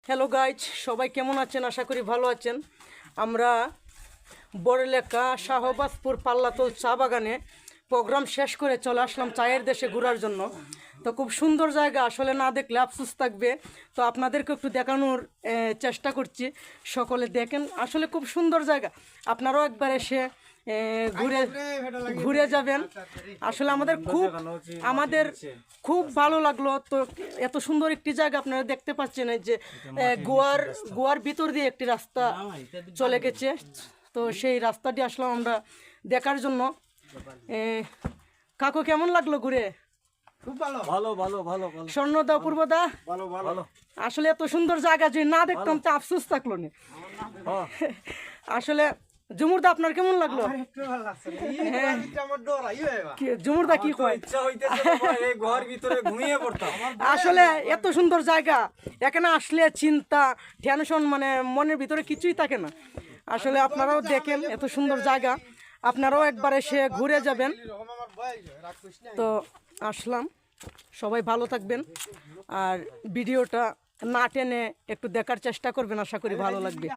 Hello guys, সবাই কেমন আছেন? আশা করি ভালো আছেন। আমরা বড়লেখা শাহবাজপুর পাল্লাতোল চা বাগানে প্রোগ্রাম শেষ করে চলে আসলাম চায়ের দেশে ঘোরার জন্য। তো খুব সুন্দর জায়গা, আসলে না দেখলে আফসোস থাকবে। তো আপনাদেরকে একটু দেখানোর চেষ্টা করছি, সকলে দেখেন। আসলে খুব সুন্দর জায়গা, আপনারাও একবার এসে ঘুরে ঘুরে যাবেন। আসলে আমাদের খুব ভালো লাগলো। তো এত সুন্দর একটি জায়গা আপনারা দেখতে পাচ্ছেন, এই যে গোয়ার ভিতর দিয়ে একটি রাস্তা চলে গেছে। তো সেই রাস্তাটি আসলাম আমরা দেখার জন্য। কাকু, কেমন লাগলো ঘুরে? খুব ভালো ভালো ভালো ভালো ভালো স্বর্ণদা, পূর্বদা, ভালো ভালো। আসলে এত সুন্দর জায়গা যদি না দেখতাম তো আফসোস থাকলো না। আসলে জুমুরদা, আপনার কেমন লাগলো? জুমুরদা কি কয়? আসলে এত সুন্দর জায়গা, এখানে আসলে চিন্তা টেনশন মানে মনের ভিতরে কিছুই থাকে না। আসলে আপনারাও দেখেন এত সুন্দর জায়গা, আপনারাও একবার এসে ঘুরে যাবেন। তো আসলাম, সবাই ভালো থাকবেন আর ভিডিওটা না টেনে একটু দেখার চেষ্টা করবেন, আশা করি ভালো লাগবে।